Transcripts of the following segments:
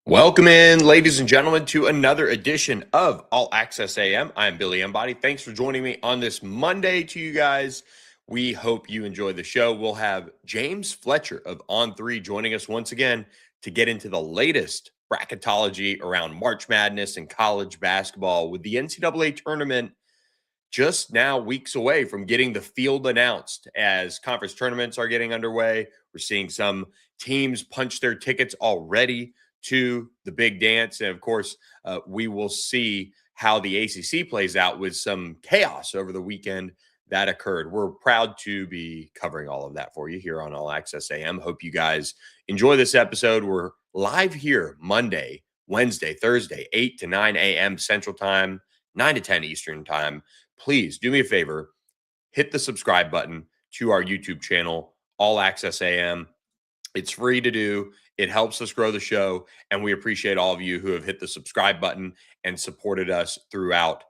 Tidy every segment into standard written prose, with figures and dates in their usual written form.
Welcome in, ladies and gentlemen, to another edition of All Access AM. I'm Billy Embody. Thanks for joining me on this Monday to you guys. We hope you enjoy the show. We'll have James Fletcher of On3 joining us once again to get into the latest bracketology around March Madness and college basketball, with the NCAA tournament just now weeks away from getting the field announced as conference tournaments are getting underway. We're seeing some teams punch their tickets already to the big dance. And of course, we will see how the ACC plays out with some chaos over the weekend that occurred. We're proud to be covering all of that for you here on All Access AM. Hope you guys enjoy this episode. We're live here Monday, Wednesday, Thursday, 8 to 9 a.m. Central Time, 9 to 10 Eastern Time. Please do me a favor, hit the subscribe button to our YouTube channel, All Access AM. It's free to do. It helps us grow the show, and we appreciate all of you who have hit the subscribe button and supported us throughout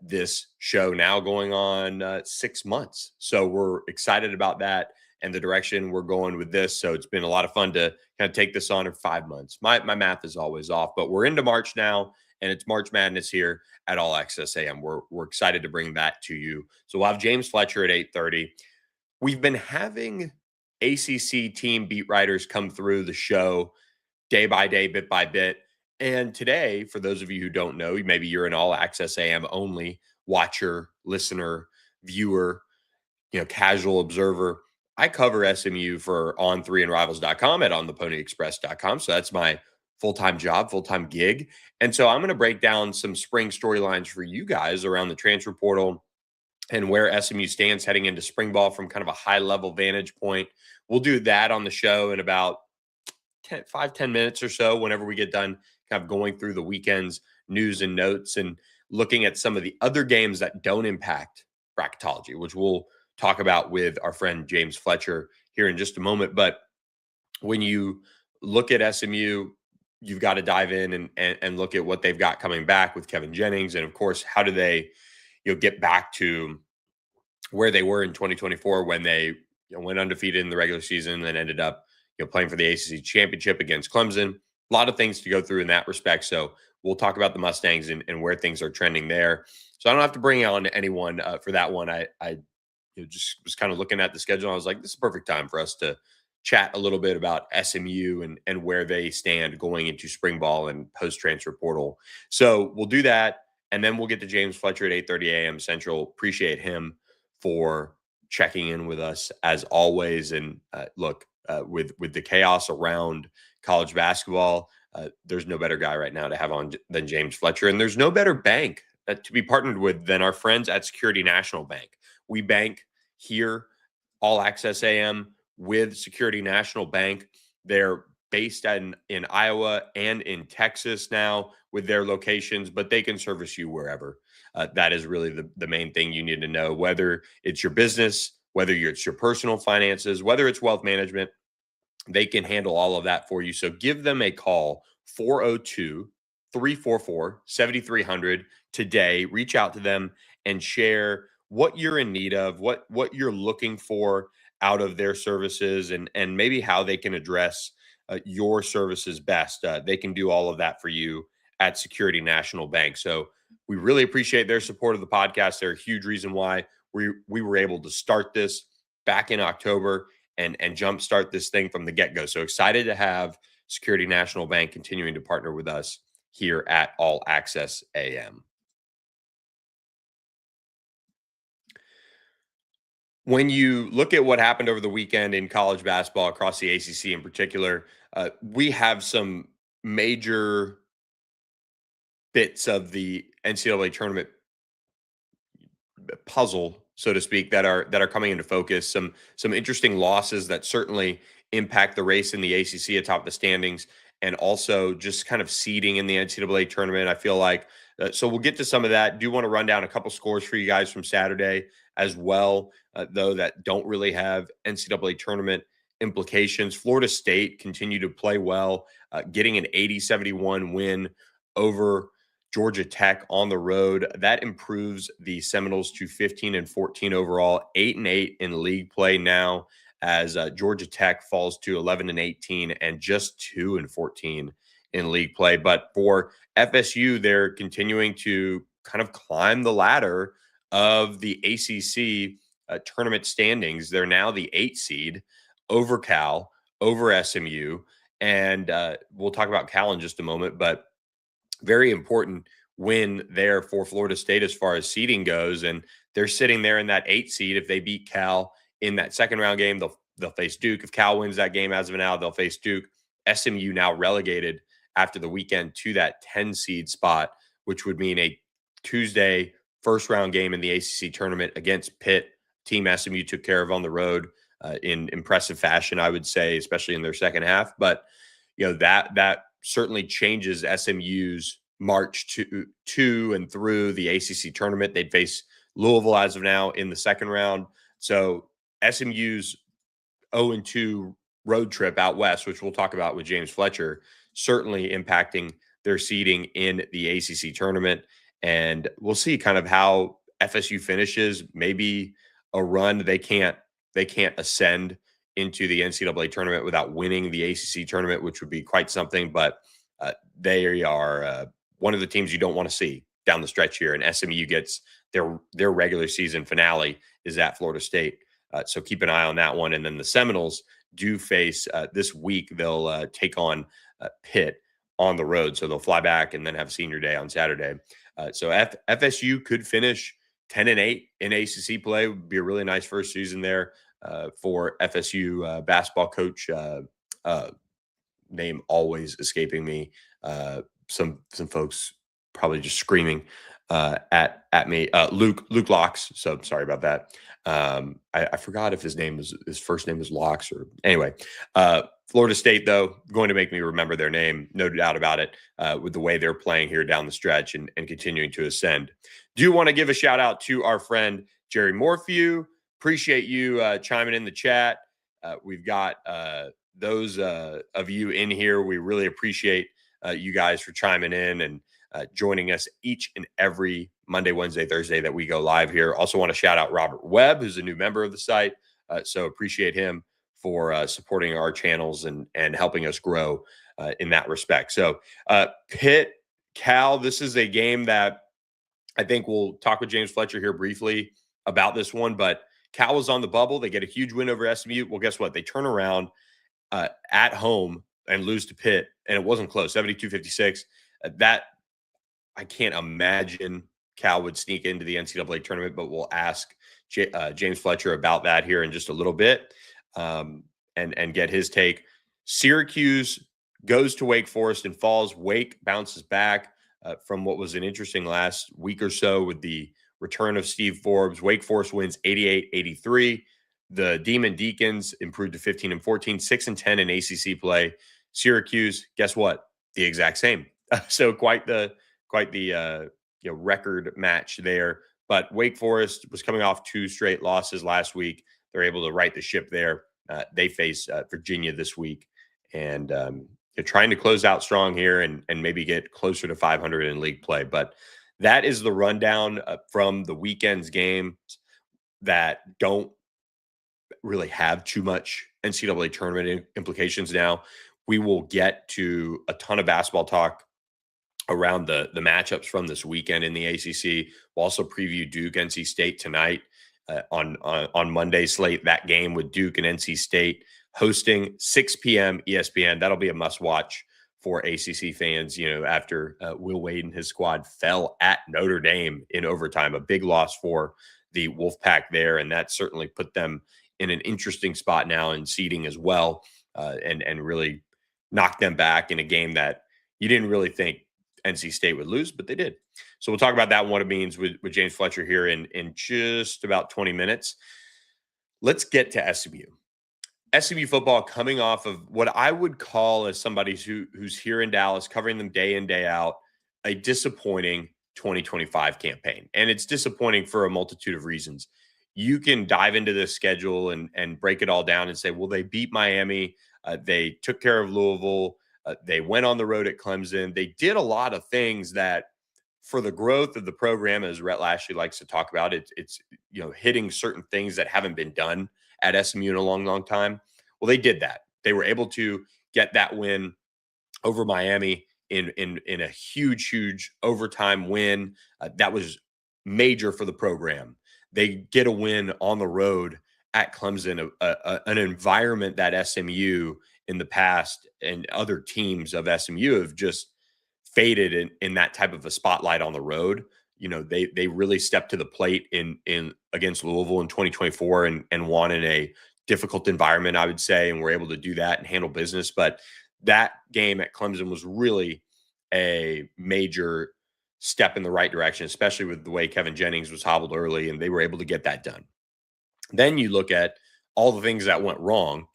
this show, now going on 6 months. So we're excited about that and the direction we're going with this. So it's been a lot of fun to kind of take this on in 5 months. My math is always off, but we're into March now, and it's March Madness here at All Access AM. We're excited to bring that to you. So we'll have James Fletcher at 8:30. We've been having ACC team beat writers come through the show day by day, bit by bit. And today, for those of you who don't know, maybe you're an All Access AM only watcher, listener, viewer, casual observer. I cover SMU for On3 and Rivals.com at ontheponyexpress.com. So that's my full-time job, full-time gig. And so I'm going to break down some spring storylines for you guys around the transfer portal and where SMU stands heading into spring ball from kind of a high-level vantage point. We'll do that on the show in about 10 minutes or so whenever we get done kind of going through the weekend's news and notes and looking at some of the other games that don't impact bracketology, which we'll talk about with our friend James Fletcher here in just a moment. But when you look at SMU, you've got to dive in and look at what they've got coming back with Kevin Jennings. And of course, how do they get back to where they were in 2024 when they went undefeated in the regular season and ended up playing for the ACC championship against Clemson. A lot of things to go through in that respect. So we'll talk about the Mustangs and where things are trending there. So I don't have to bring on anyone for that one. I just was kind of looking at the schedule. And I was like, this is a perfect time for us to chat a little bit about SMU and where they stand going into spring ball and post-transfer portal. So we'll do that. And then we'll get to James Fletcher at 8:30 a.m. Central. Appreciate him for checking in with us as always. And look, with the chaos around college basketball, there's no better guy right now to have on than James Fletcher. And there's no better bank to be partnered with than our friends at Security National Bank. We bank here, All Access AM, with Security National Bank. They're based in Iowa and in Texas now with their locations, but they can service you wherever. That is really the main thing you need to know, whether it's your business, whether it's your personal finances, whether it's wealth management. They can handle all of that for you. So give them a call, 402-344-7300 today. Reach out to them and share what you're in need of, what you're looking for out of their services, and maybe how they can address your services best. They can do all of that for you at Security National Bank. So we really appreciate their support of the podcast. They're a huge reason why we were able to start this back in October and jumpstart this thing from the get-go. So excited to have Security National Bank continuing to partner with us here at All Access AM. When you look at what happened over the weekend in college basketball across the ACC in particular, we have some major bits of the NCAA tournament puzzle, so to speak, that are coming into focus. Some interesting losses that certainly impact the race in the ACC atop the standings, and also just kind of seeding in the NCAA tournament. I feel like so we'll get to some of that. Do want to run down a couple scores for you guys from Saturday as well, though, that don't really have NCAA tournament implications. Florida State continued to play well, getting an 80-71 win over Georgia Tech on the road. That improves the Seminoles to 15-14 overall, 8-8 in league play now, as Georgia Tech falls to 11-18 and just 2-14 in league play. But for FSU, they're continuing to kind of climb the ladder of the ACC tournament standings. They're now the 8th seed over Cal, over SMU. And we'll talk about Cal in just a moment, but very important win there for Florida State as far as seeding goes. And they're sitting there in that 8th seed. If they beat Cal in that second round game, they'll face Duke. If Cal wins that game as of now, they'll face Duke. SMU now relegated after the weekend to that 10 seed spot, which would mean a Tuesday first round game in the ACC tournament against Pitt. Team SMU took care of on the road in impressive fashion, I would say, especially in their second half. But that certainly changes SMU's march to and through the ACC tournament. They'd face Louisville as of now in the second round. So SMU's 0-2 road trip out west, which we'll talk about with James Fletcher, certainly impacting their seeding in the ACC tournament. And we'll see kind of how FSU finishes. Maybe a run they can't ascend into the NCAA tournament without winning the ACC tournament, which would be quite something. But they are one of the teams you don't want to see down the stretch here. And SMU gets their regular season finale is at Florida State. So keep an eye on that one. And then the Seminoles do face this week. They'll take on Pitt on the road. So they'll fly back and then have senior day on Saturday. So FSU could finish 10-8 in ACC play. Would be a really nice first season there for FSU basketball coach. Name always escaping me. Some folks probably just screaming at me. Luke Locks. So sorry about that. I forgot if his first name was Locks or anyway. Florida State, though, going to make me remember their name, no doubt about it, with the way they're playing here down the stretch and continuing to ascend. Do want to give a shout out to our friend Jerry Morphew. Appreciate you chiming in the chat. We've got those of you in here. We really appreciate you guys for chiming in and joining us each and every Monday, Wednesday, Thursday that we go live here. Also want to shout out Robert Webb, who's a new member of the site. So appreciate him for supporting our channels and helping us grow in that respect. So Pitt, Cal, this is a game that I think we'll talk with James Fletcher here briefly about this one, but Cal was on the bubble. They get a huge win over SMU. Well, guess what? They turn around at home and lose to Pitt, and it wasn't close, 72-56. That I can't imagine Cal would sneak into the NCAA tournament, but we'll ask James Fletcher about that here in just a little bit and get his take. Syracuse goes to Wake Forest and falls. Wake bounces back from what was an interesting last week or so with the return of Steve Forbes. Wake Forest wins 88-83. The Demon Deacons improved to 15-14, 6-10 in ACC play. Syracuse, guess what? The exact same. So quite the record match there. But Wake Forest was coming off 2 straight losses last week. They're able to right the ship there. They face Virginia this week, and they're trying to close out strong here and maybe get closer to 500 in league play. But that is the rundown from the weekend's games that don't really have too much NCAA tournament implications now. We will get to a ton of basketball talk around the matchups from this weekend in the ACC. We'll also preview Duke, NC State tonight on Monday slate. That game with Duke and NC State hosting 6 p.m. ESPN. That'll be a must watch for ACC fans, after Will Wade and his squad fell at Notre Dame in overtime, a big loss for the Wolfpack there. And that certainly put them in an interesting spot now in seeding as well, and really knocked them back in a game that you didn't really think NC State would lose, but they did. So we'll talk about that and what it means with James Fletcher here in just about 20 minutes. Let's get to SMU. SMU football coming off of what I would call, as somebody who's here in Dallas, covering them day in, day out, a disappointing 2025 campaign. And it's disappointing for a multitude of reasons. You can dive into this schedule and break it all down and say, well, they beat Miami. They took care of Louisville. They went on the road at Clemson. They did a lot of things that, for the growth of the program, as Rhett Lashley likes to talk about, it's hitting certain things that haven't been done at SMU in a long, long time. Well, they did that. They were able to get that win over Miami in a huge overtime win. That was major for the program. They get a win on the road at Clemson, an environment that SMU in the past and other teams of SMU have just faded in that type of a spotlight on the road. You know, they really stepped to the plate in against Louisville in 2024 and won in a difficult environment, I would say, and were able to do that and handle business. But that game at Clemson was really a major step in the right direction, especially with the way Kevin Jennings was hobbled early, and they were able to get that done. Then you look at all the things that went wrong.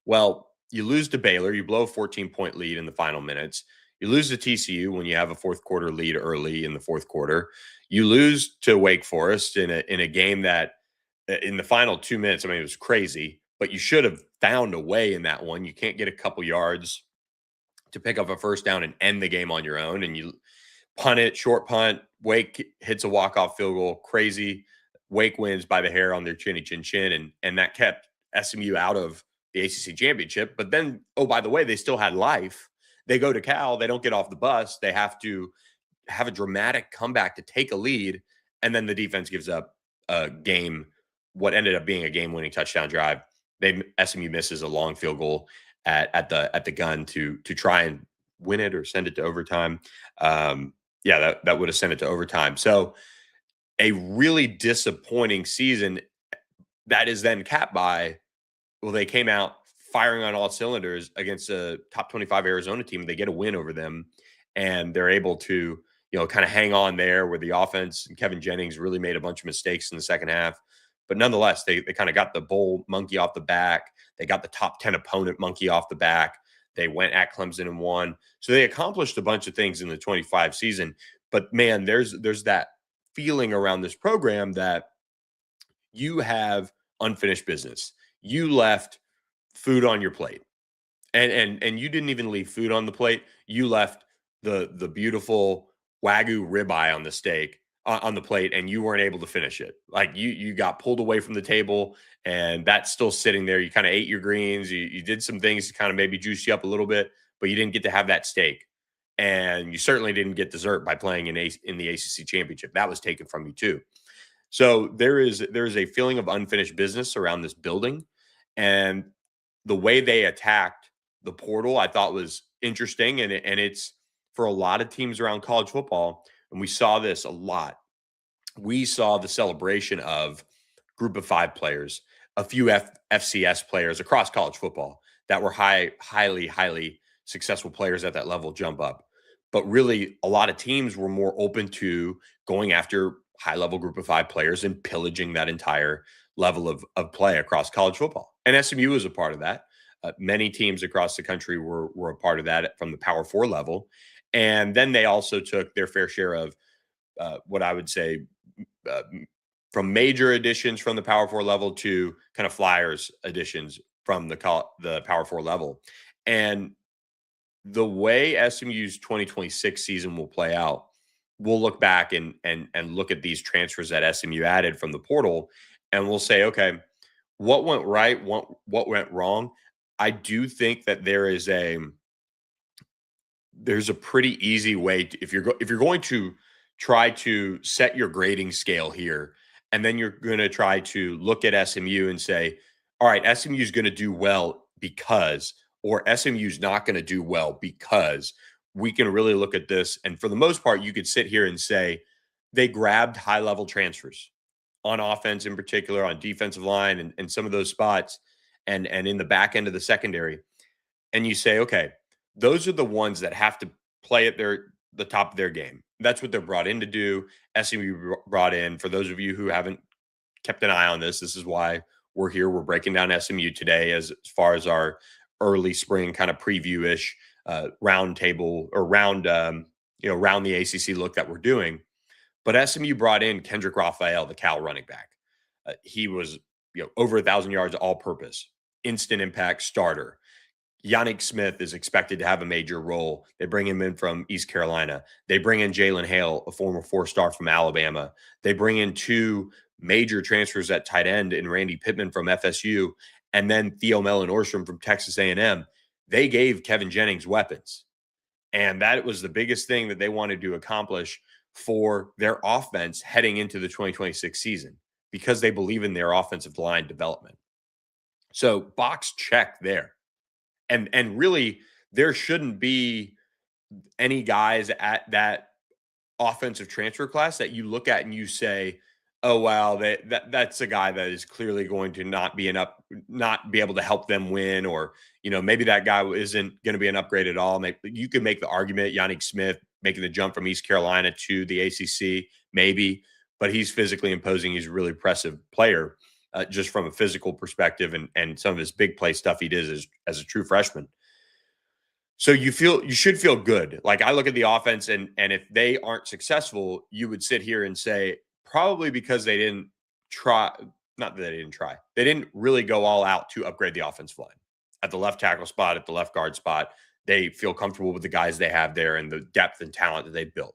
Well, you lose to Baylor, you blow a 14-point lead in the final minutes. You lose to TCU when you have a fourth quarter lead early in the fourth quarter. You lose to Wake Forest in a game that in the final 2 minutes, I mean, it was crazy, but you should have found a way in that one. You can't get a couple yards to pick up a first down and end the game on your own. And you punt it, short punt. Wake hits a walk-off field goal, crazy. Wake wins by the hair on their chinny chin chin, and that kept SMU out of the ACC championship. But then, oh, by the way, they still had life. They go to Cal, they don't get off the bus. They have to have a dramatic comeback to take a lead, and then the defense gives up a game, what ended up being a game-winning touchdown drive. SMU misses a long field goal at the gun to try and win it or send it to overtime. That would have sent it to overtime. So a really disappointing season that is then capped by, well, they came out firing on all cylinders against a top 25 Arizona team. They get a win over them, and they're able to, kind of hang on there where the offense and Kevin Jennings really made a bunch of mistakes in the second half. But nonetheless, they kind of got the bowl monkey off the back. They got the top 10 opponent monkey off the back. They went at Clemson and won. So they accomplished a bunch of things in the 25 season. But man, there's that feeling around this program that you have unfinished business. You left food on your plate. And you didn't even leave food on the plate. You left the beautiful Wagyu ribeye on the steak on the plate, and you weren't able to finish it. Like you got pulled away from the table, and that's still sitting there. You kind of ate your greens. You did some things to kind of maybe juice you up a little bit, but you didn't get to have that steak. And you certainly didn't get dessert by playing in the ACC championship. That was taken from you too. So there is a feeling of unfinished business around this building, and the way they attacked the portal, I thought was interesting, and it's for a lot of teams around college football, and we saw this a lot. We saw the celebration of group of 5 players, a few FCS players across college football that were highly successful players at that level jump up. But really, a lot of teams were more open to going after high-level group of 5 players and pillaging that entire level of play across college football. And SMU was a part of that. Many teams across the country were a part of that from the Power 4 level. And then they also took their fair share of what I would say from major additions from the Power 4 level to kind of flyers additions from the Power 4 level. And the way SMU's 2026 season will play out, we'll look back and look at these transfers that SMU added from the portal, and we'll say, okay, what went right? What went wrong? I do think that there's a pretty easy way to, if you're going to try to set your grading scale here, and then you're going to try to look at SMU and say, all right, SMU is going to do well because, or SMU is not going to do well because. We can really look at this. And for the most part, you could sit here and say they grabbed high-level transfers on offense in particular, on defensive line and some of those spots and in the back end of the secondary. And you say, okay, those are the ones that have to play at the top of their game. That's what they're brought in to do. SMU brought in, for those of you who haven't kept an eye on this is why we're here. We're breaking down SMU today as far as our early spring kind of preview-ish round table or round the ACC look that we're doing. But SMU brought in Kendrick Raphael, the Cal running back. He was over 1,000 yards all purpose, instant impact starter. Yannick Smith is expected to have a major role. They bring him in from East Carolina. They bring in Jalen Hale, a former 4-star from Alabama. They bring in 2 major transfers at tight end in Randy Pittman from FSU and then Theo Mellon-Orstrom from Texas A&M. They gave Kevin Jennings weapons. And that was the biggest thing that they wanted to accomplish for their offense heading into the 2026 season because they believe in their offensive line development. So box check there. And really there shouldn't be any guys at that offensive transfer class that you look at and you say, "Oh wow, that's a guy that is clearly going to not be able to help them win," or maybe that guy isn't going to be an upgrade at all. You could make the argument Yannick Smith making the jump from East Carolina to the ACC, maybe, but he's physically imposing. He's a really impressive player, just from a physical perspective and some of his big play stuff he did as a true freshman. So you should feel good. Like I look at the offense and if they aren't successful, you would sit here and say probably because they didn't try, not that they didn't try. They didn't really go all out to upgrade the offensive line. At the left tackle spot, at the left guard spot, they feel comfortable with the guys they have there and the depth and talent that they built.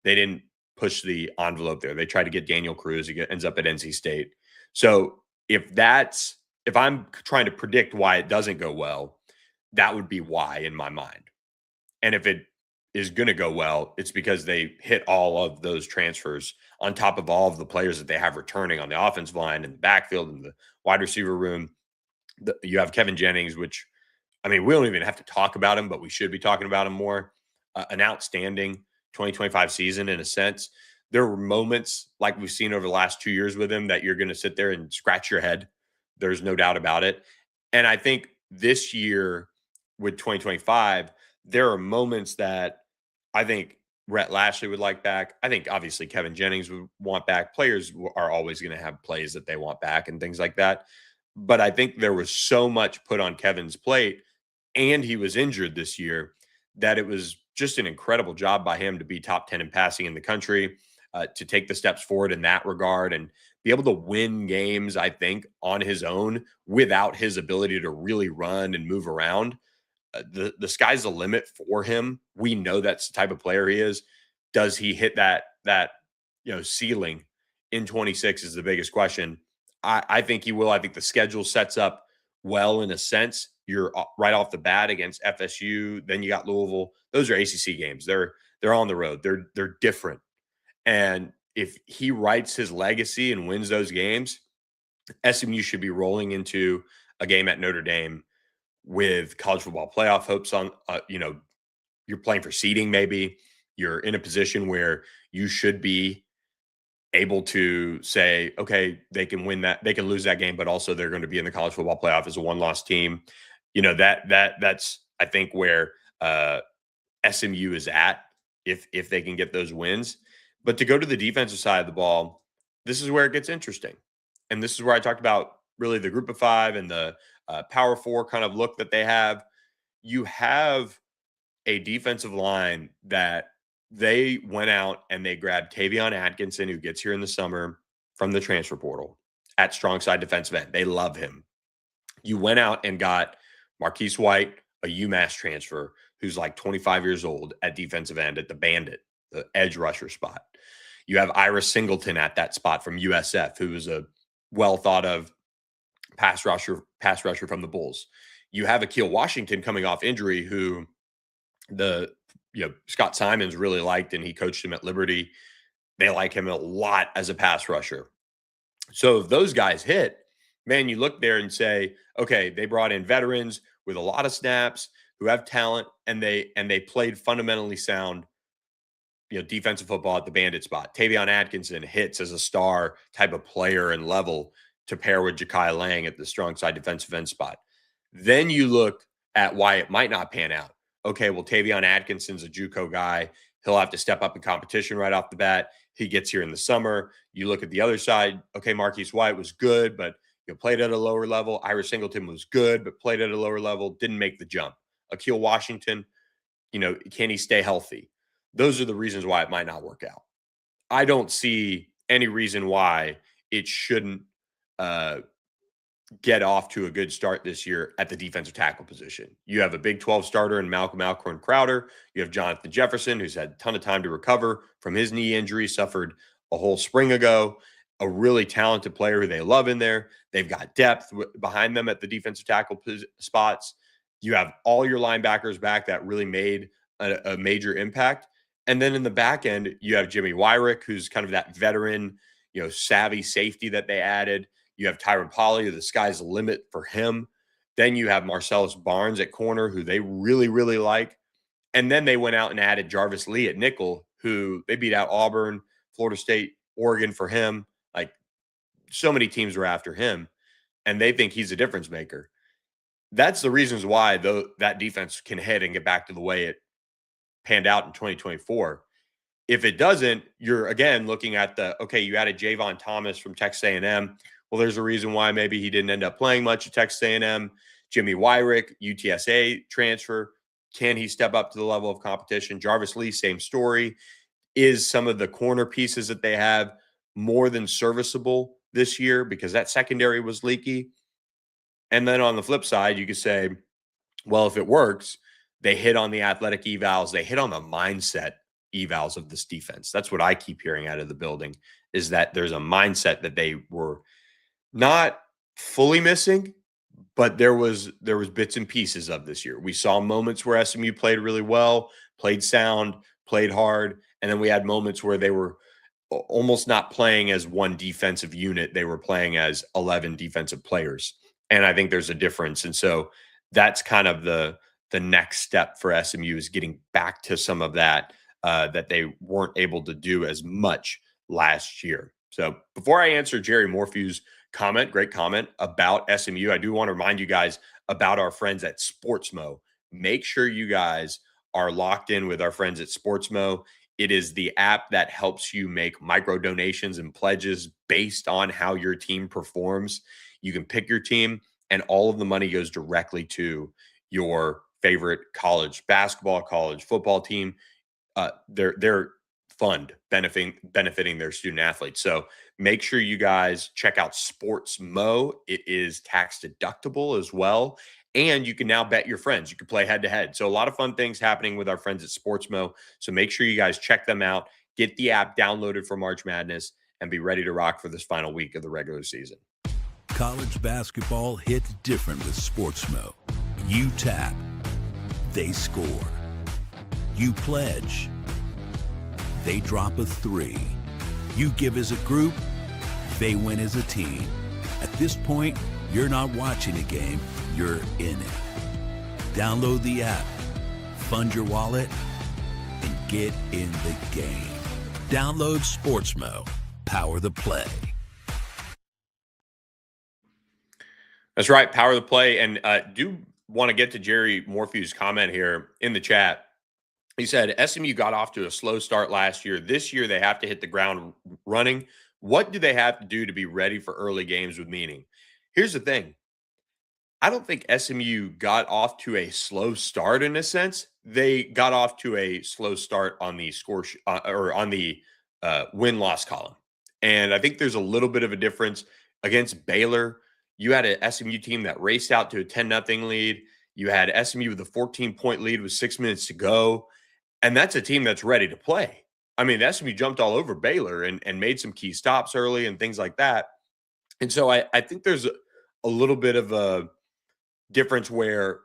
They didn't push the envelope there. They tried to get Daniel Cruz. He ends up at NC State. So if I'm trying to predict why it doesn't go well, that would be why in my mind. And if it is going to go well, it's because they hit all of those transfers on top of all of the players that they have returning on the offensive line and the backfield and the wide receiver room. You have Kevin Jennings, which, I mean, we don't even have to talk about him, but we should be talking about him more. An outstanding 2025 season in a sense. There were moments like we've seen over the last 2 years with him that you're going to sit there and scratch your head. There's no doubt about it. And I think this year with 2025, there are moments that I think Rhett Lashley would like back. I think obviously Kevin Jennings would want back. Players are always going to have plays that they want back and things like that. But I think there was so much put on Kevin's plate and he was injured this year that it was just an incredible job by him to be top 10 in passing in the country, to take the steps forward in that regard and be able to win games, I think, on his own without his ability to really run and move around. The sky's the limit for him. We know that's the type of player he is. Does he hit that ceiling in 26 is the biggest question. I think he will. I think the schedule sets up well in a sense. You're right off the bat against FSU. Then you got Louisville. Those are ACC games. They're on the road. They're different. And if he writes his legacy and wins those games, SMU should be rolling into a game at Notre Dame with college football playoff hopes on. You're playing for seeding. Maybe you're in a position where you should be able to say, okay, they can win that, they can lose that game, but also they're going to be in the college football playoff as a one-loss team. That's I think where SMU is at if they can get those wins. But to go to the defensive side of the ball, this is where it gets interesting. And this is where I talked about really the group of five and the power four kind of look that they have. You have a defensive line that they went out and they grabbed Tavion Atkinson, who gets here in the summer from the transfer portal at strong side defensive end. They love him. You went out and got Marquise White, a UMass transfer, who's like 25 years old at defensive end at the Bandit, the edge rusher spot. You have Ira Singleton at that spot from USF, who is a well thought of pass rusher from the Bulls. You have Akil Washington coming off injury, who Scott Simons really liked, and he coached him at Liberty. They like him a lot as a pass rusher. So if those guys hit, man, you look there and say, okay, they brought in veterans with a lot of snaps who have talent, and they played fundamentally sound, defensive football at the Bandit spot. Tavion Atkinson hits as a star type of player and level to pair with Ja'Kai Lang at the strong side defensive end spot. Then you look at why it might not pan out. Okay, well, Tavion Atkinson's a JUCO guy. He'll have to step up in competition right off the bat. He gets here in the summer. You look at the other side. Okay, Marquise White was good, but played at a lower level. Ira Singleton was good, but played at a lower level. Didn't make the jump. Akil Washington, can he stay healthy? Those are the reasons why it might not work out. I don't see any reason why it shouldn't get off to a good start this year at the defensive tackle position. You have a Big 12 starter in Malcolm Alcorn Crowder. You have Jonathan Jefferson, who's had a ton of time to recover from his knee injury, suffered a whole spring ago. A really talented player who they love in there. They've got depth behind them at the defensive tackle spots. You have all your linebackers back that really made a major impact. And then in the back end, you have Jimmy Wyrick, who's kind of that veteran, savvy safety that they added. You have Tyron Polley, the sky's the limit for him. Then you have Marcellus Barnes at corner, who they really, really like. And then they went out and added Jarvis Lee at nickel, who they beat out Auburn, Florida State, Oregon for him. Like, so many teams were after him, and they think he's a difference maker. That's the reasons why that defense can hit and get back to the way it panned out in 2024. If it doesn't, you're again looking at you added Javon Thomas from Texas A&M. Well, there's a reason why maybe he didn't end up playing much at Texas A&M. Jimmy Wyrick, UTSA transfer. Can he step up to the level of competition? Jarvis Lee, same story. Is some of the corner pieces that they have more than serviceable this year because that secondary was leaky? And then on the flip side, you could say, well, if it works, they hit on the athletic evals, they hit on the mindset evals of this defense. That's what I keep hearing out of the building, is that there's a mindset that they were not fully missing, but there was bits and pieces of this year. We saw moments where SMU played really well, played sound, played hard, and then we had moments where they were almost not playing as one defensive unit. They were playing as 11 defensive players. And I think there's a difference. And so that's kind of the next step for SMU, is getting back to some of that that they weren't able to do as much last year. So before I answer Jerry Morphew's great comment about SMU, I do want to remind you guys about our friends at Sportsmo. Make sure you guys are locked in with our friends at Sportsmo. It is the app that helps you make micro donations and pledges based on how your team performs. You can pick your team, and all of the money goes directly to your favorite college basketball, college football team. Their fund benefiting their student athletes. So make sure you guys check out Sportsmo. It is tax deductible as well. And you can now bet your friends. You can play head to head. So a lot of fun things happening with our friends at Sportsmo. So make sure you guys check them out. Get the app downloaded for March Madness and be ready to rock for this final week of the regular season. College basketball hits different with Sportsmo. You tap, they score. You pledge, they drop a three. You give as a group, they win as a team. At this point, you're not watching a game, you're in it. Download the app, fund your wallet, and get in the game. Download Sportsmo. Power the play. That's right, power the play. And do want to get to Jerry Morphew's comment here in the chat. He said, SMU got off to a slow start last year. This year, they have to hit the ground running. What do they have to do to be ready for early games with meaning? Here's the thing. I don't think SMU got off to a slow start in a sense. They got off to a slow start on the score or on the win-loss column. And I think there's a little bit of a difference against Baylor. You had an SMU team that raced out to a 10-0 lead. You had SMU with a 14-point lead with 6 minutes to go. And that's a team that's ready to play. I mean, SMU jumped all over Baylor and made some key stops early and things like that. And so I think there's a little bit of a difference where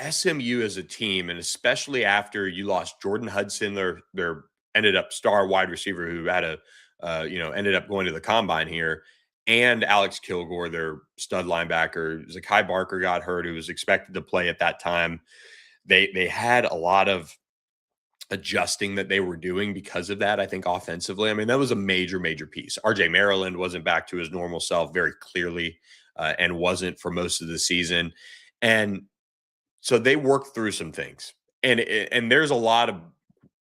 SMU as a team, and especially after you lost Jordan Hudson, their ended up star wide receiver who had ended up going to the combine here, and Alex Kilgore, their stud linebacker. Zakai Barker got hurt, who was expected to play at that time. They had a lot of adjusting that they were doing because of that, I think, offensively. I mean, that was a major, major piece. RJ Maryland wasn't back to his normal self very clearly and wasn't for most of the season. And so they worked through some things. And there's a lot of,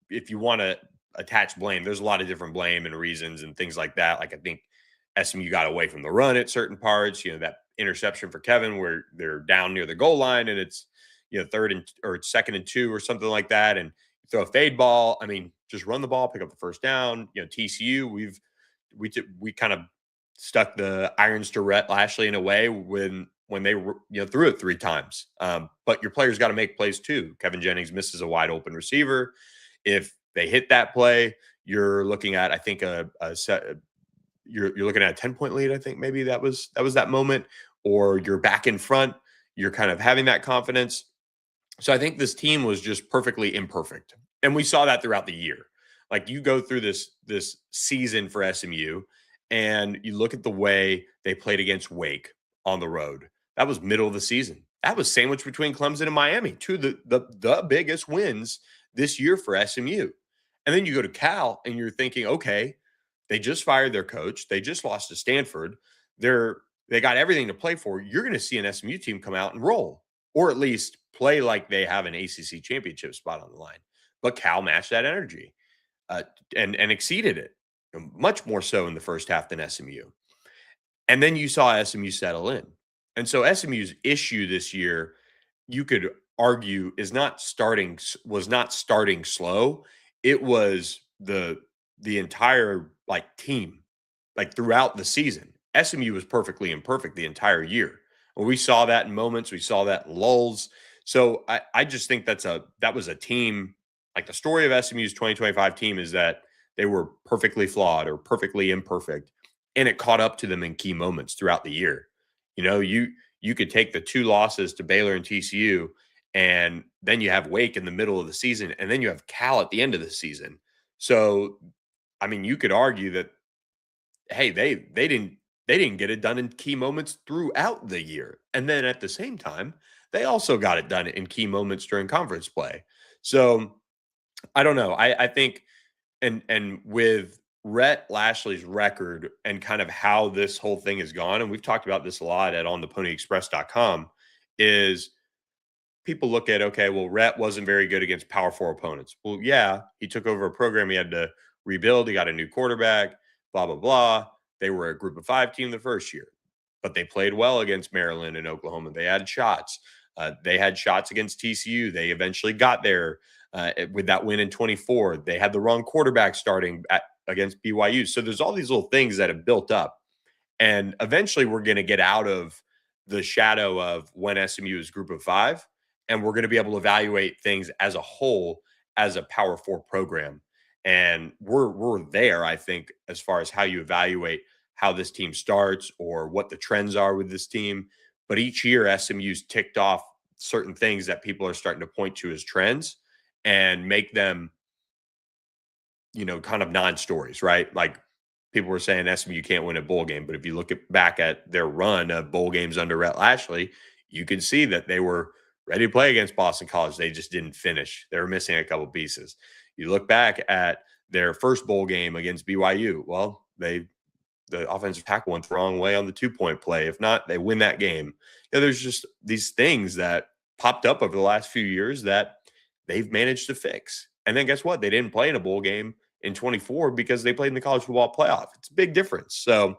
if you want to attach blame, there's a lot of different blame and reasons and things like that. Like, I think SMU got away from the run at certain parts, that interception for Kevin where they're down near the goal line and it's, second and 2 or something like that. And throw a fade ball. I mean, just run the ball, pick up the first down. TCU, we kind of stuck the irons to Rhett Lashley in a way when they threw it 3 times. But your players got to make plays too. Kevin Jennings misses a wide open receiver. If they hit that play, you're looking at, I think, you're looking at a 10-point lead. I think maybe that was that moment, or you're back in front. You're kind of having that confidence. So I think this team was just perfectly imperfect. And we saw that throughout the year. Like you go through this season for SMU and you look at the way they played against Wake on the road. That was middle of the season. That was sandwiched between Clemson and Miami, two of the biggest wins this year for SMU. And then you go to Cal and you're thinking, okay, they just fired their coach. They just lost to Stanford. They got everything to play for. You're going to see an SMU team come out and roll, or at least play like they have an ACC championship spot on the line. But Cal matched that energy and exceeded it, much more so in the first half than SMU. And then you saw SMU settle in. And so SMU's issue this year, you could argue, was not starting slow. It was the entire team, throughout the season. SMU was perfectly imperfect the entire year. And we saw that in moments. We saw that in lulls. So I just think that was a team. Like the story of SMU's 2025 team is that they were perfectly flawed or perfectly imperfect, and it caught up to them in key moments throughout the year. You could take the two losses to Baylor and TCU, and then you have Wake in the middle of the season, and then you have Cal at the end of the season. So, I mean, you could argue that, hey, they didn't get it done in key moments throughout the year, and then at the same time, they also got it done in key moments during conference play. So, I don't know. I think, and with Rhett Lashley's record and kind of how this whole thing has gone, and we've talked about this a lot at ontheponyexpress.com, is people look at, okay, well, Rhett wasn't very good against Power 4 opponents. Well, yeah, he took over a program he had to rebuild. He got a new quarterback, blah, blah, blah. They were a group of 5 team the first year, but they played well against Maryland and Oklahoma. They had shots. They had shots against TCU. They eventually got there with that win in 24. They had the wrong quarterback starting against BYU. So there's all these little things that have built up. And eventually we're going to get out of the shadow of when SMU is group of 5, and we're going to be able to evaluate things as a whole as a Power 4 program. And we're there, I think, as far as how you evaluate how this team starts or what the trends are with this team. But each year, SMU's ticked off certain things that people are starting to point to as trends and make them, kind of non-stories, right? Like people were saying SMU can't win a bowl game. But if you look back at their run of bowl games under Rhett Lashley, you can see that they were ready to play against Boston College. They just didn't finish. They were missing a couple pieces. You look back at their first bowl game against BYU. Well, the offensive tackle went the wrong way on the 2-point play. If not, they win that game. There's just these things that popped up over the last few years that they've managed to fix. And then guess what? They didn't play in a bowl game in 24 because they played in the college football playoff. It's a big difference. So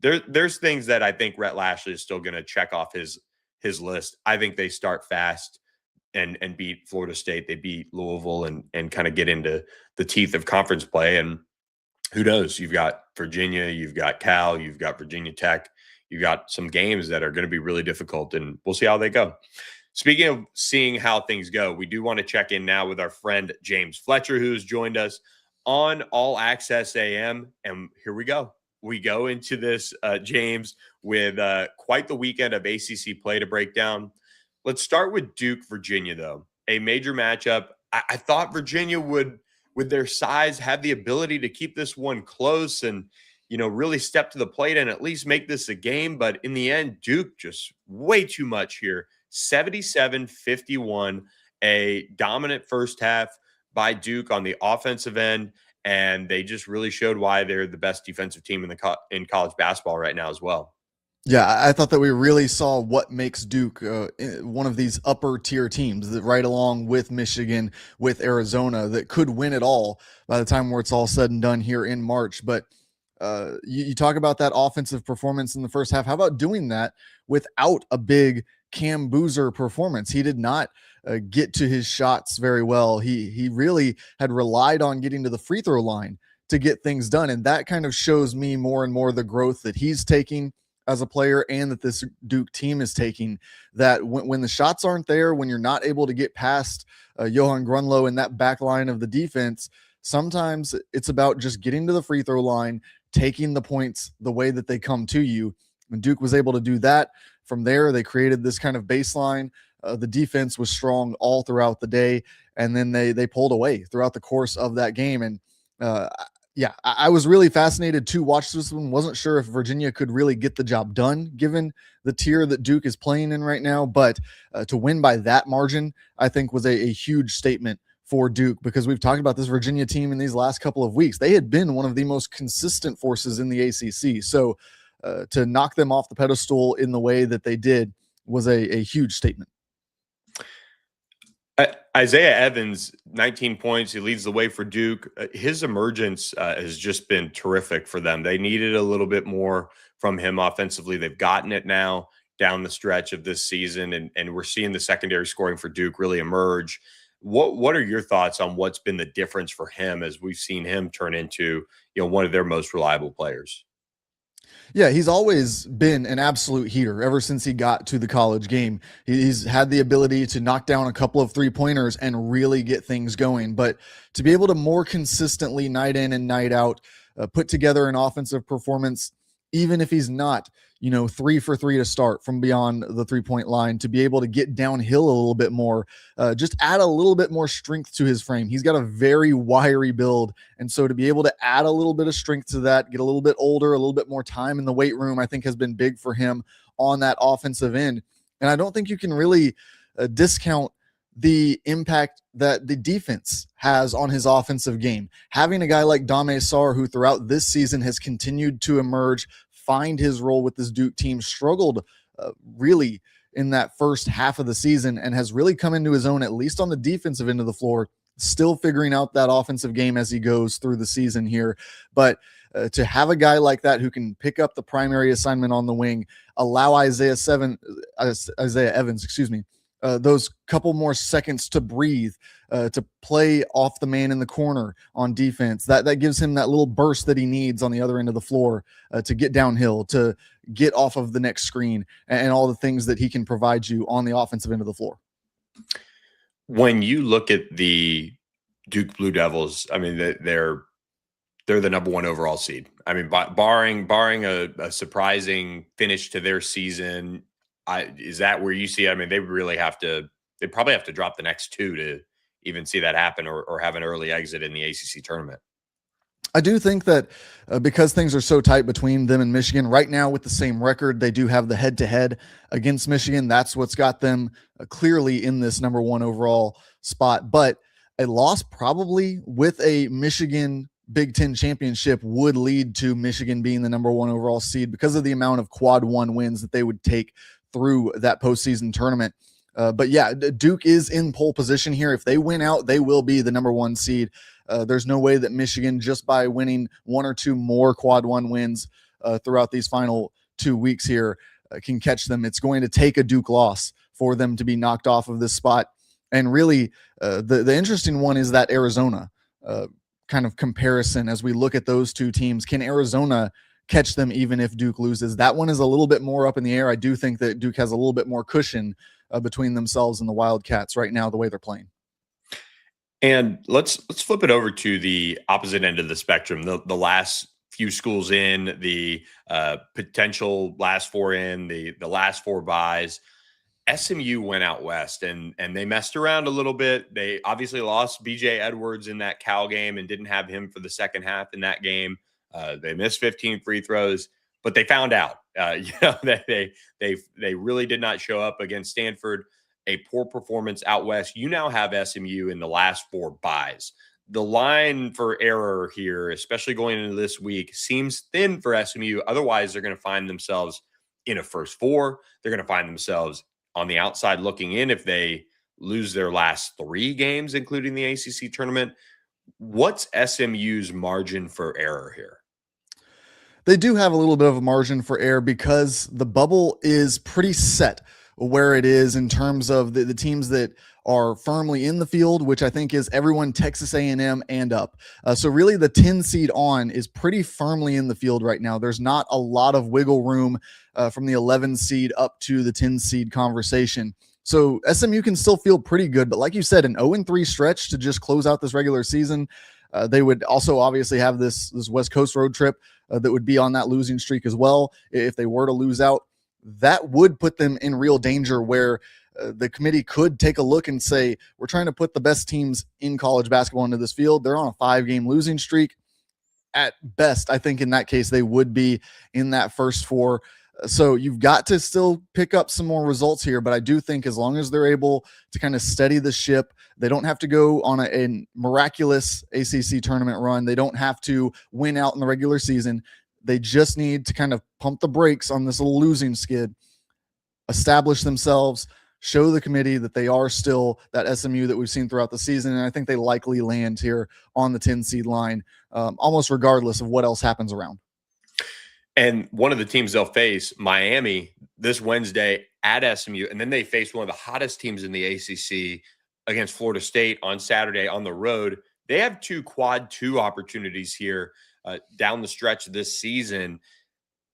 there's things that I think Rhett Lashley is still going to check off his list. I think they start fast and beat Florida State. They beat Louisville and kind of get into the teeth of conference play. And who knows? You've got Virginia, you've got Cal, you've got Virginia Tech. You've got some games that are going to be really difficult, and we'll see how they go. Speaking of seeing how things go, we do want to check in now with our friend James Fletcher, who's joined us on All Access AM. And here we go. We go into this, James, with quite the weekend of ACC play to break down. Let's start with Duke, Virginia, though. A major matchup. I thought Virginia would, with their size, have the ability to keep this one close and, really step to the plate and at least make this a game. But in the end, Duke just way too much here. 77-51, a dominant first half by Duke on the offensive end. And they just really showed why they're the best defensive team in college basketball right now as well. Yeah, I thought that we really saw what makes Duke one of these upper tier teams that right along with Michigan, with Arizona, that could win it all by the time where it's all said and done here in March. But you talk about that offensive performance in the first half. How about doing that without a big Cam Boozer performance? He did not get to his shots very well. He really had relied on getting to the free throw line to get things done. And that kind of shows me more and more the growth that he's taking as a player and that this Duke team is taking, that when the shots aren't there, when you're not able to get past Johan Grunlow and that back line of the defense, sometimes it's about just getting to the free throw line, taking the points the way that they come to you. And Duke was able to do that. From there, they created this kind of baseline The defense was strong all throughout the day, and then they pulled away throughout the course of that game. And yeah, I was really fascinated to watch this one. Wasn't sure if Virginia could really get the job done given the tier that Duke is playing in right now, but to win by that margin, I think was a huge statement for Duke, because we've talked about this Virginia team in these last couple of weeks. They had been one of the most consistent forces in the ACC. So to knock them off the pedestal in the way that they did was a huge statement. Isaiah Evans, 19 points. He leads the way for Duke. His emergence has just been terrific for them. They needed a little bit more from him offensively. They've gotten it now down the stretch of this season, and we're seeing the secondary scoring for Duke really emerge. What are your thoughts on what's been the difference for him as we've seen him turn into, one of their most reliable players? Yeah, he's always been an absolute heater ever since he got to the college game. He's had the ability to knock down a couple of three-pointers and really get things going. But to be able to more consistently, night in and night out, put together an offensive performance, even if he's not, 3 for 3 to start from beyond the three-point line, to be able to get downhill a little bit more, just add a little bit more strength to his frame. He's got a very wiry build. And so to be able to add a little bit of strength to that, get a little bit older, a little bit more time in the weight room, I think has been big for him on that offensive end. And I don't think you can really discount the impact that the defense has on his offensive game. Having a guy like Dame Sarr, who throughout this season has continued to emerge, find his role with this Duke team, struggled really in that first half of the season, and has really come into his own, at least on the defensive end of the floor, still figuring out that offensive game as he goes through the season here. But to have a guy like that who can pick up the primary assignment on the wing, allow Isaiah Evans, those couple more seconds to breathe, to play off the man in the corner on defense. That gives him that little burst that he needs on the other end of the floor to get downhill, to get off of the next screen, and all the things that he can provide you on the offensive end of the floor. When you look at the Duke Blue Devils, I mean, they're the number 1 overall seed. I mean, barring a surprising finish to their season, is that where you see? I mean, they probably have to drop the next 2 to even see that happen, or have an early exit in the ACC tournament. I do think that because things are so tight between them and Michigan right now, with the same record, they do have the head-to-head against Michigan. That's what's got them clearly in this number 1 overall spot. But a loss probably with a Michigan Big Ten championship would lead to Michigan being the number 1 overall seed, because of the amount of quad 1 wins that they would take through that postseason tournament. But yeah, Duke is in pole position here. If they win out, they will be the number 1 seed. There's no way that Michigan, just by winning 1 or 2 more quad 1 wins throughout these final 2 weeks here, can catch them. It's going to take a Duke loss for them to be knocked off of this spot. And really, the interesting one is that Arizona kind of comparison as we look at those two teams. Can Arizona catch them even if Duke loses? That one is a little bit more up in the air. I do think that Duke has a little bit more cushion between themselves and the Wildcats right now, the way they're playing. And let's flip it over to the opposite end of the spectrum. The last few schools in, the potential last 4 in, the last 4 buys. SMU went out west and they messed around a little bit. They obviously lost BJ Edwards in that Cal game and didn't have him for the second half in that game. They missed 15 free throws, but they found out, that they really did not show up against Stanford. A poor performance out west. You now have SMU in the last 4 buys. The line for error here, especially going into this week, seems thin for SMU. Otherwise, they're going to find themselves in a first 4. They're going to find themselves on the outside looking in if they lose their last 3 games, including the ACC tournament. What's SMU's margin for error here? They do have a little bit of a margin for error because the bubble is pretty set where it is in terms of the teams that are firmly in the field, which I think is everyone Texas A&M and up. So really the 10 seed on is pretty firmly in the field right now. There's not a lot of wiggle room from the 11 seed up to the 10 seed conversation. So SMU can still feel pretty good, but like you said, an 0-3 stretch to just close out this regular season. They would also obviously have this West Coast road trip that would be on that losing streak as well. If they were to lose out, that would put them in real danger where the committee could take a look and say, we're trying to put the best teams in college basketball into this field. They're on a 5-game losing streak. At best, I think in that case, they would be in that first 4. So you've got to still pick up some more results here. But I do think as long as they're able to kind of steady the ship, they don't have to go on a miraculous ACC tournament run. They don't have to win out in the regular season. They just need to kind of pump the brakes on this little losing skid, establish themselves, show the committee that they are still that SMU that we've seen throughout the season. And I think they likely land here on the 10 seed line, almost regardless of what else happens around. And one of the teams they'll face, Miami, this Wednesday at SMU, and then they face one of the hottest teams in the ACC against Florida State on Saturday on the road. They have 2 quad 2 opportunities here down the stretch of this season.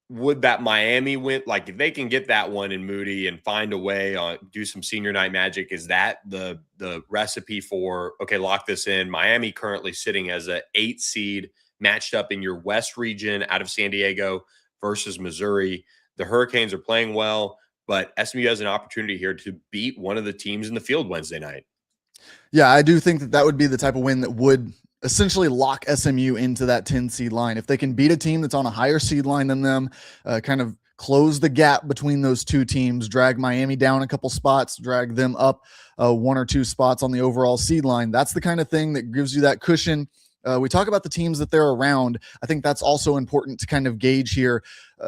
Would that Miami win? Like, if they can get that one in Moody and find a way on do some senior night magic, is that the recipe for, okay, lock this in? Miami currently sitting as a 8 seed matched up in your West region out of San Diego versus Missouri. The Hurricanes are playing well, but SMU has an opportunity here to beat one of the teams in the field Wednesday night. Yeah, I do think that would be the type of win that would essentially lock SMU into that 10 seed line. If they can beat a team that's on a higher seed line than them, kind of close the gap between those 2 teams, drag Miami down a couple spots, drag them up 1 or 2 spots on the overall seed line. That's the kind of thing that gives you that cushion. We talk about the teams that they're around. I think that's also important to kind of gauge here.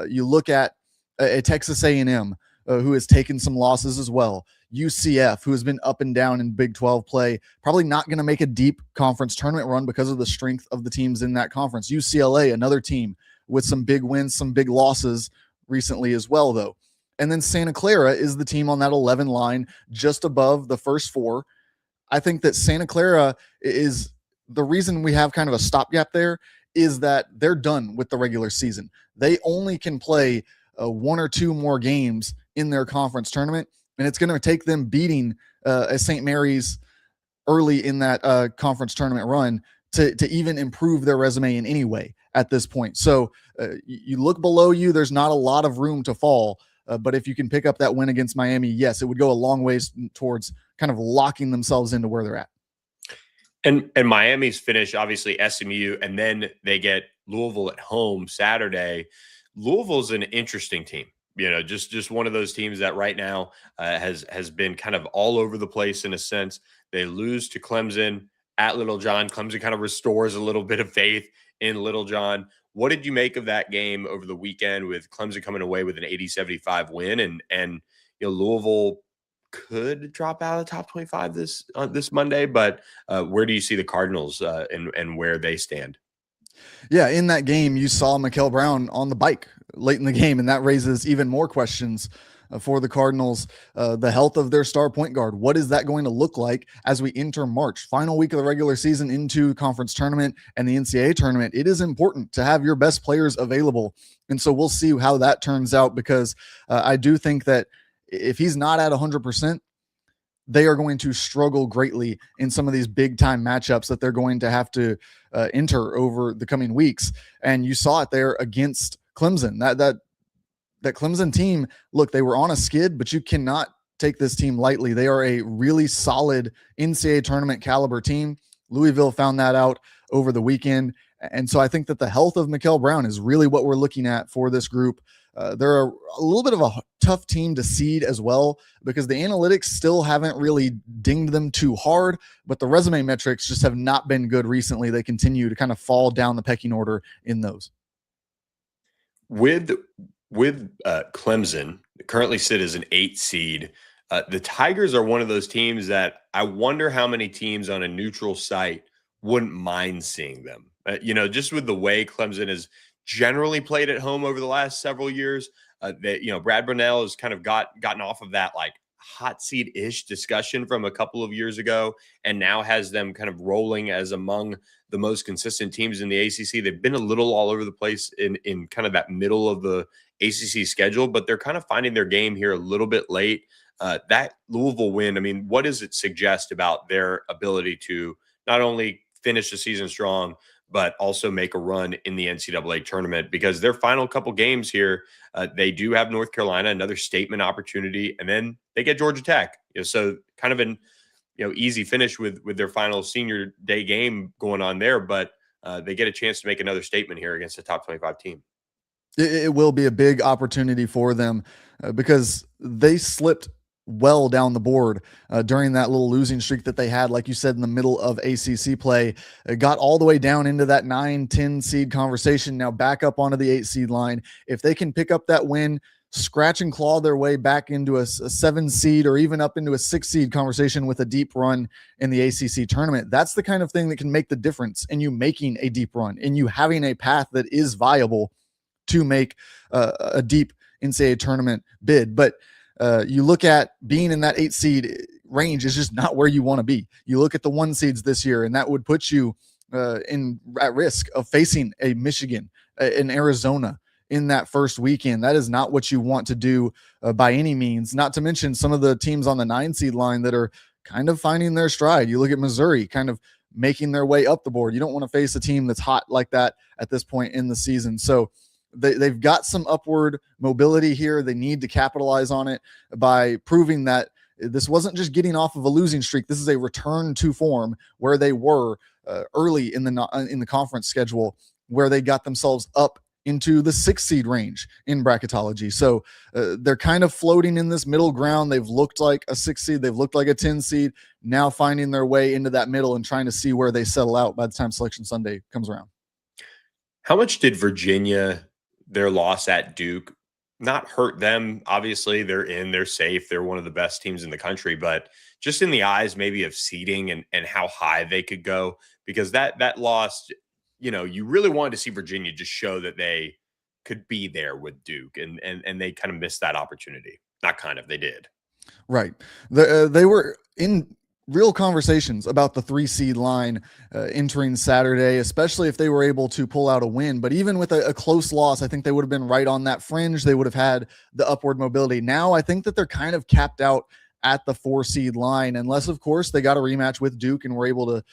You look at a Texas A&M who has taken some losses as well. UCF, who has been up and down in Big 12 play, probably not going to make a deep conference tournament run because of the strength of the teams in that conference. UCLA, another team with some big wins, some big losses recently as well, though. And then Santa Clara is the team on that 11 line just above the first 4. I think that Santa Clara is the reason we have kind of a stopgap there is that they're done with the regular season. They only can play 1 or 2 more games in their conference tournament, and it's going to take them beating a St. Mary's early in that conference tournament run to even improve their resume in any way at this point. So you look below you, there's not a lot of room to fall, but if you can pick up that win against Miami, yes, it would go a long ways towards kind of locking themselves into where they're at. And Miami's finish, obviously SMU, and then they get Louisville at home Saturday. Louisville's an interesting team. You know, just one of those teams that right now has been kind of all over the place in a sense. They lose to Clemson at Little John. Clemson kind of restores a little bit of faith in Little John. What did you make of that game over the weekend with Clemson coming away with an 80-75 win? And you know, Louisville could drop out of the top 25 this Monday, but where do you see the Cardinals and where they stand? Yeah, in that game, you saw Mikael Brown on the bike late in the game, and that raises even more questions for the Cardinals. The health of their star point guard. What is that going to look like as we enter March? Final week of the regular season into conference tournament and the NCAA tournament. It is important to have your best players available. And so we'll see how that turns out, because I do think that if he's not at 100%, they are going to struggle greatly in some of these big time matchups that they're going to have to enter over the coming weeks. And you saw it there against Clemson. That Clemson team, look, they were on a skid, but you cannot take this team lightly. They are a really solid NCAA tournament caliber team. Louisville found that out over the weekend. And so I think that the health of Mikael Brown is really what we're looking at for this group. They're a little bit of a tough team to seed as well, because the analytics still haven't really dinged them too hard, but the resume metrics just have not been good recently. They continue to kind of fall down the pecking order in those. With Clemson, currently sit as an 8 seed. The Tigers are one of those teams that I wonder how many teams on a neutral site wouldn't mind seeing them. You know, just with the way Clemson has generally played at home over the last several years, that, you know, Brad Brownell has kind of gotten off of that like hot seat-ish discussion from a couple of years ago, and now has them kind of rolling as among the most consistent teams in the ACC. They've been a little all over the place in kind of that middle of the ACC schedule, but they're kind of finding their game here a little bit late. That Louisville win, I mean, what does it suggest about their ability to not only finish the season strong, but also make a run in the NCAA tournament, because their final couple games here, they do have North Carolina, another statement opportunity, and then they get Georgia Tech. So kind of an easy finish with their final senior day game going on there, but they get a chance to make another statement here against a top 25 team. It will be a big opportunity for them because they slipped well down the board during that little losing streak that they had, like you said, in the middle of ACC play. Got all the way down into that 9-10 seed conversation, now back up onto the 8 seed line. If they can pick up that win, scratch and claw their way back into a 7 seed or even up into a 6 seed conversation with a deep run in the ACC tournament, that's the kind of thing that can make the difference in you making a deep run, in you having a path that is viable to make a deep NCAA tournament bid. But you look at being in that 8 seed range is just not where you want to be. You look at the 1 seeds this year, and that would put you at risk of facing a Michigan, an Arizona in that first weekend. That is not what you want to do by any means, not to mention some of the teams on the 9 seed line that are kind of finding their stride. You look at Missouri kind of making their way up the board. You don't want to face a team that's hot like that at this point in the season. So they've got some upward mobility here. They need to capitalize on it by proving that this wasn't just getting off of a losing streak. This is a return to form where they were early in the conference schedule, where they got themselves up into the 6 seed range in bracketology. So they're kind of floating in this middle ground. They've looked like a 6 seed. They've looked like a 10 seed, now finding their way into that middle and trying to see where they settle out by the time Selection Sunday comes around. How much did Virginia, their loss at Duke, not hurt them? Obviously, they're safe. They're one of the best teams in the country, but just in the eyes maybe of seeding and how high they could go, because that loss, you really wanted to see Virginia just show that they could be there with Duke, and they kind of missed that opportunity. Not kind of, they did. Right. They were in real conversations about the 3 seed line entering Saturday, especially if they were able to pull out a win. But even with a close loss, I think they would have been right on that fringe. They would have had the upward mobility. Now I think that they're kind of capped out at the 4 seed line, unless of course they got a rematch with Duke and were able to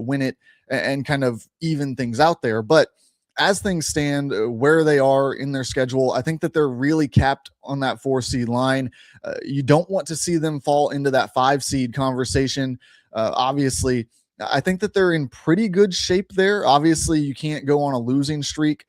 win it and kind of even things out there. But as things stand, where they are in their schedule, I think that they're really capped on that 4 seed line. You don't want to see them fall into that 5 seed conversation. Obviously, I think that they're in pretty good shape there. Obviously, you can't go on a losing streak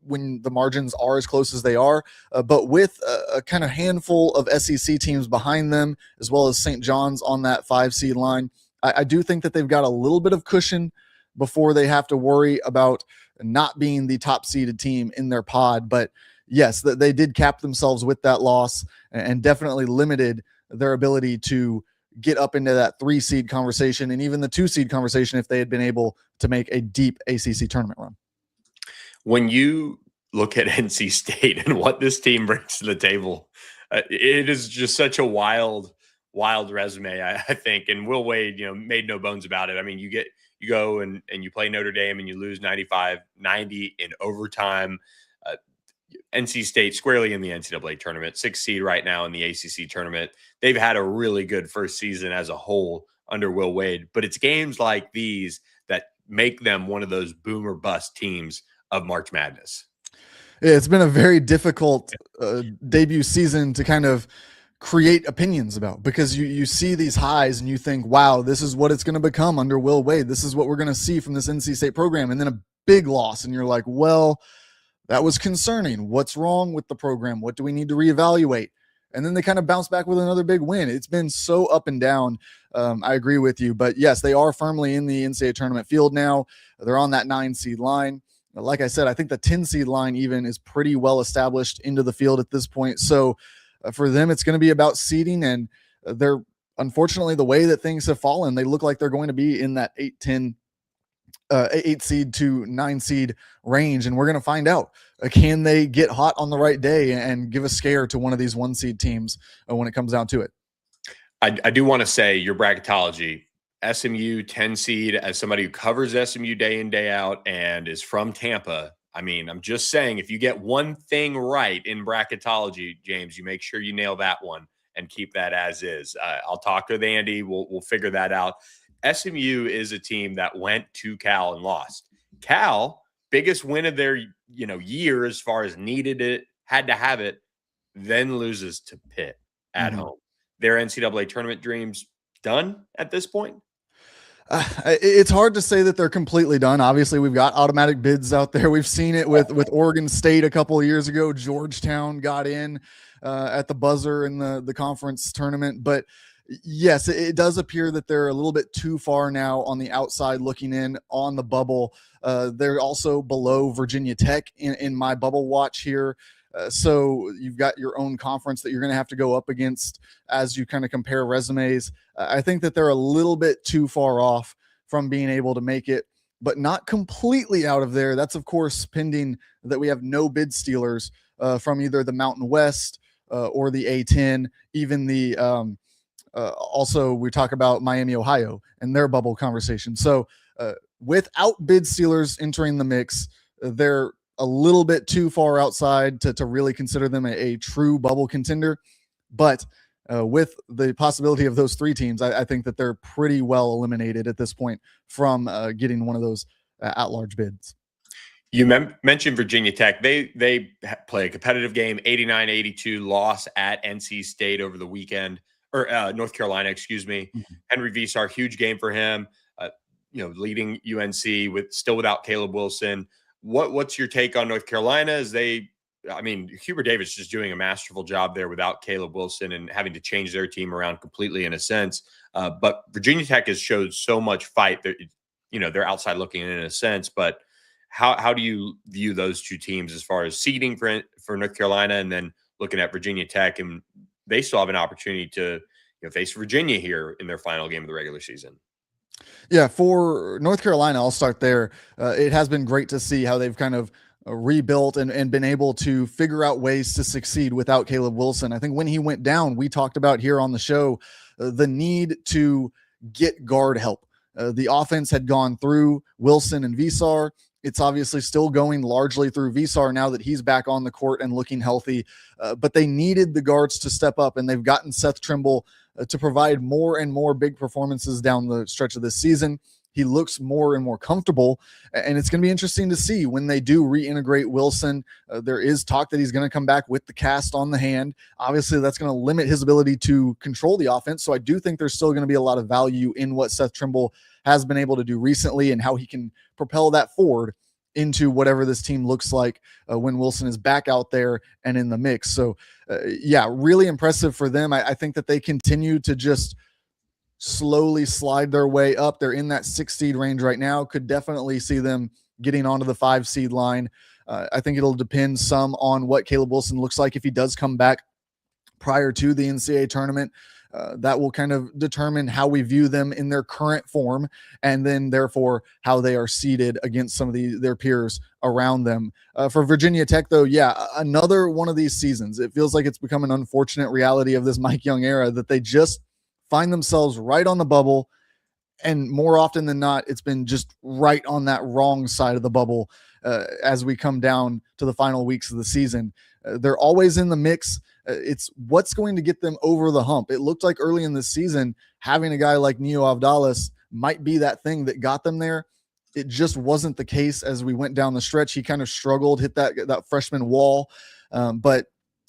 when the margins are as close as they are. But with a kind of handful of SEC teams behind them, as well as St. John's on that 5 seed line, I do think that they've got a little bit of cushion before they have to worry about not being the top seeded team in their pod. But yes, they did cap themselves with that loss and definitely limited their ability to get up into that 3 seed conversation and even the 2 seed conversation if they had been able to make a deep ACC tournament run. When you look at NC State and what this team brings to the table, it is just such a wild resume, I think. And Will Wade, made no bones about it. I mean, you go and you play Notre Dame and you lose 95-90 in overtime. NC State squarely in the NCAA tournament, 6th seed right now in the ACC tournament. They've had a really good first season as a whole under Will Wade, but it's games like these that make them one of those boom or bust teams of March Madness. It's been a very difficult debut season to kind of create opinions about, because you see these highs and you think, wow, this is what it's going to become under Will Wade. This is what we're going to see from this NC State program. And then a big loss. And you're like, well, that was concerning. What's wrong with the program? What do we need to reevaluate? And then they kind of bounce back with another big win. It's been so up and down. I agree with you. But yes, they are firmly in the NCAA tournament field now. They're on that 9 seed line. Like I said, I think the 10 seed line even is pretty well established into the field at this point. So for them, it's going to be about seeding. And they're, unfortunately, the way that things have fallen, they look like they're going to be in that 8 seed to 9 seed range. And we're going to find out, can they get hot on the right day and give a scare to one of these 1 seed teams when it comes down to it? I do want to say your bracketology, SMU 10 seed, as somebody who covers SMU day in, day out and is from Tampa. I mean, I'm just saying, if you get one thing right in bracketology, James, you make sure you nail that one and keep that as is. I'll talk with Andy. We'll figure that out. SMU is a team that went to Cal and lost. Cal, biggest win of their year as far as needed it, had to have it, then loses to Pitt at home. Their NCAA tournament dreams done at this point? It's hard to say that they're completely done. Obviously, we've got automatic bids out there. We've seen it with Oregon State a couple of years ago. Georgetown got in at the buzzer in the conference tournament. But yes, it does appear that they're a little bit too far now on the outside looking in on the bubble. They're also below Virginia Tech in my bubble watch here. So you've got your own conference that you're going to have to go up against as you kind of compare resumes. I think that they're a little bit too far off from being able to make it, but not completely out of there. That's, of course, pending that we have no bid stealers from either the Mountain West or the A10, even the also we talk about Miami, Ohio, and their bubble conversation. So without bid stealers entering the mix, they're a little bit too far outside to really consider them a true bubble contender. But with the possibility of those three teams, I think that they're pretty well eliminated at this point from getting one of those at-large bids. You mentioned Virginia Tech. They play a competitive game, 89-82 loss at NC State over the weekend, or North Carolina, excuse me. Henry Visar, huge game for him, leading UNC without Caleb Wilson. What's your take on North Carolina? Hubert Davis just doing a masterful job there without Caleb Wilson and having to change their team around completely in a sense. But Virginia Tech has showed so much fight that, they're outside looking in a sense. But how do you view those two teams as far as seeding for North Carolina and then looking at Virginia Tech? And they still have an opportunity to face Virginia here in their final game of the regular season. Yeah, for North Carolina, I'll start there. It has been great to see how they've kind of rebuilt and been able to figure out ways to succeed without Caleb Wilson. I think when he went down, we talked about here on the show the need to get guard help. The offense had gone through Wilson and Visar. It's obviously still going largely through Visar now that he's back on the court and looking healthy. But they needed the guards to step up, and they've gotten Seth Trimble to provide more and more big performances down the stretch of this season. He looks more and more comfortable, and it's going to be interesting to see when they do reintegrate Wilson. There is talk that he's going to come back with the cast on the hand. Obviously, that's going to limit his ability to control the offense. So I do think there's still going to be a lot of value in what Seth Trimble has been able to do recently and how he can propel that forward into whatever this team looks like when Wilson is back out there and in the mix. So, really impressive for them. I think that they continue to just slowly slide their way up. They're in that 6 seed range right now. Could definitely see them getting onto the 5 seed line. I think it'll depend some on what Caleb Wilson looks like if he does come back prior to the NCAA tournament. That will kind of determine how we view them in their current form, and then therefore how they are seeded against some of their peers around them. For Virginia Tech, though, another one of these seasons. It feels like it's become an unfortunate reality of this Mike Young era that they just find themselves right on the bubble, and more often than not, it's been just right on that wrong side of the bubble as we come down to the final weeks of the season. They're always in the mix. It's what's going to get them over the hump. It looked like early in the season, having a guy like Neo Avdalas might be that thing that got them there. It just wasn't the case as we went down the stretch. He kind of struggled, hit that freshman wall. But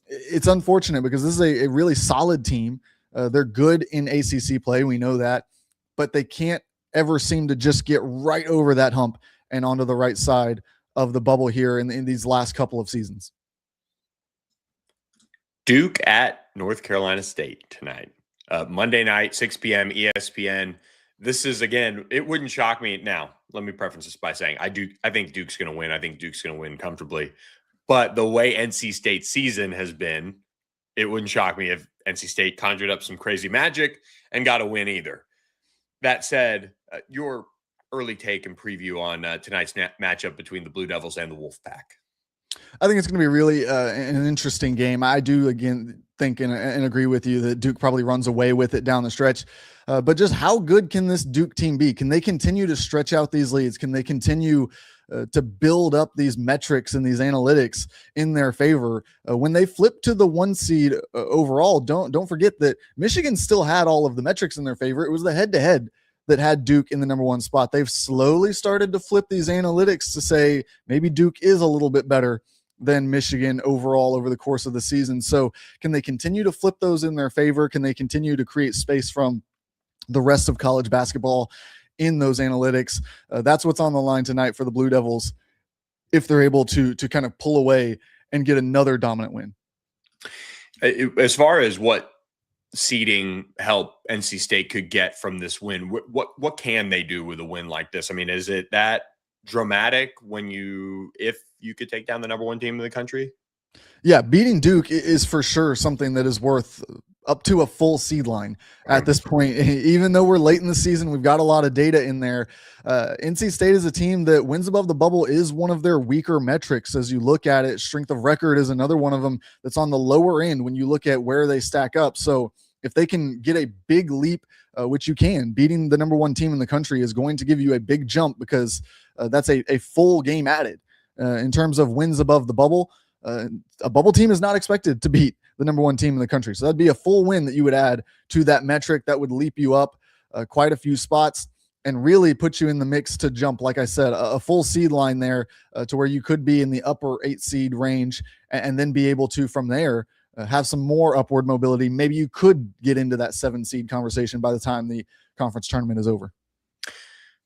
it's unfortunate because this is a really solid team. They're good in ACC play. We know that, but they can't ever seem to just get right over that hump and onto the right side of the bubble here in these last couple of seasons. Duke at North Carolina State tonight, Monday night, 6 p.m. ESPN. This is, again, it wouldn't shock me. Now, let me preface this by saying I think Duke's going to win. I think Duke's going to win comfortably. But the way NC State's season has been, it wouldn't shock me if NC State conjured up some crazy magic and got a win either. That said, your early take and preview on tonight's matchup between the Blue Devils and the Wolfpack. I think it's going to be really an interesting game. I do, again, think and agree with you that Duke probably runs away with it down the stretch. But just how good can this Duke team be? Can they continue to stretch out these leads? Can they continue to build up these metrics and these analytics in their favor? When they flip to the 1 seed overall, don't forget that Michigan still had all of the metrics in their favor. It was the head-to-head that had Duke in the number one spot. They've slowly started to flip these analytics to say maybe Duke is a little bit better than Michigan overall over the course of the season. So can they continue to flip those in their favor? Can they continue to create space from the rest of college basketball in those analytics? That's what's on the line tonight for the Blue Devils, if they're able to kind of pull away and get another dominant win. As far as what seeding help NC State could get from this win, what can they do with a win like this? I mean, is it that dramatic if you could take down the number one team in the country? Yeah, beating Duke is for sure something that is worth up to a full seed line at this point. Even though we're late in the season, we've got a lot of data in there. NC State is a team that wins above the bubble is one of their weaker metrics. As you look at it, strength of record is another one of them that's on the lower end when you look at where they stack up. So if they can get a big leap, which you can, beating the number one team in the country is going to give you a big jump, because that's a full game added. In terms of wins above the bubble, a bubble team is not expected to beat the number one team in the country. So that'd be a full win that you would add to that metric. That would leap you up quite a few spots and really put you in the mix to jump, like I said, a full seed line there to where you could be in the upper 8 seed range, and then be able to, from there, have some more upward mobility. Maybe you could get into that 7 seed conversation by the time the conference tournament is over.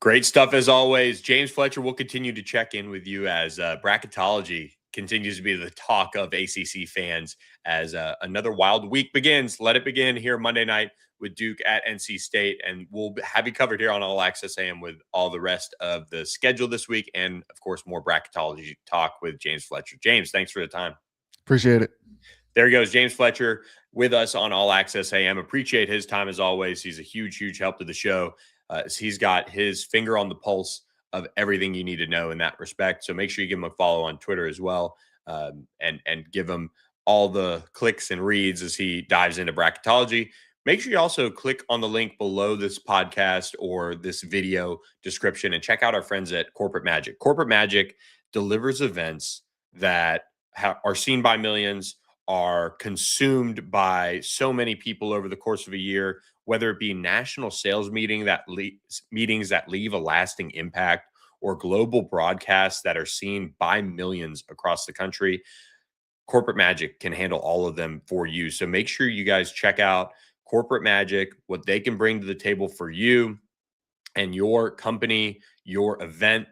Great stuff as always. James Fletcher, will continue to check in with you as Bracketology continues to be the talk of ACC fans as another wild week begins. Let it begin here Monday night with Duke at NC State, and we'll have you covered here on All Access AM with all the rest of the schedule this week, and of course more Bracketology talk with James Fletcher. James, thanks for the time. Appreciate it. There he goes, James Fletcher with us on All Access AM. Appreciate his time as always. He's a huge help to the show. He's got his finger on the pulse of everything you need to know in that respect. So make sure you give him a follow on Twitter as well, and give him all the clicks and reads as he dives into bracketology. Make sure you also click on the link below this podcast or this video description and check out our friends at Corporate Magic. Corporate Magic delivers events that are seen by millions, are consumed by so many people over the course of a year, whether it be national sales meetings that leave a lasting impact, or global broadcasts that are seen by millions across the country. Corporate Magic can handle all of them for you. So make sure you guys check out Corporate Magic, what they can bring to the table for you and your company, your event.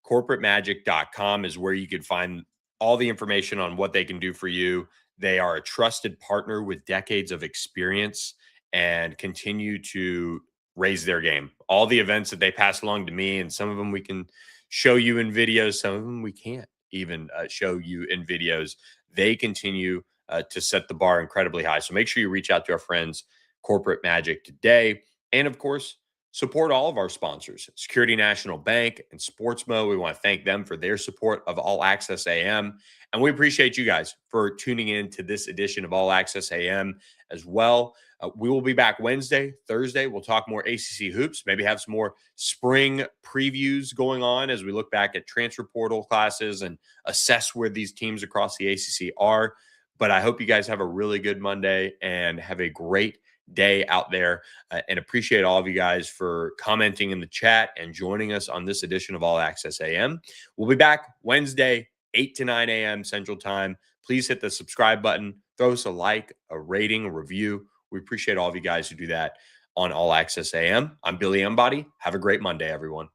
CorporateMagic.com is where you can find all the information on what they can do for you. They are a trusted partner with decades of experience and continue to raise their game. All the events that they pass along to me, and some of them we can show you in videos, some of them we can't even show you in videos. They continue to set the bar incredibly high. So make sure you reach out to our friends, Corporate Magic, today. And of course, support all of our sponsors, Security National Bank and Sportsmo. We want to thank them for their support of All Access AM. And we appreciate you guys for tuning in to this edition of All Access AM as well. We will be back Wednesday, Thursday. We'll talk more ACC hoops, maybe have some more spring previews going on as we look back at transfer portal classes and assess where these teams across the ACC are. But I hope you guys have a really good Monday and have a great day out there, and appreciate all of you guys for commenting in the chat and joining us on this edition of All Access AM. We'll be back Wednesday, 8 to 9 a.m. Central Time. Please hit the subscribe button, throw us a like, a rating, a review. We appreciate all of you guys who do that on All Access AM. I'm Billy Embody. Have a great Monday, everyone.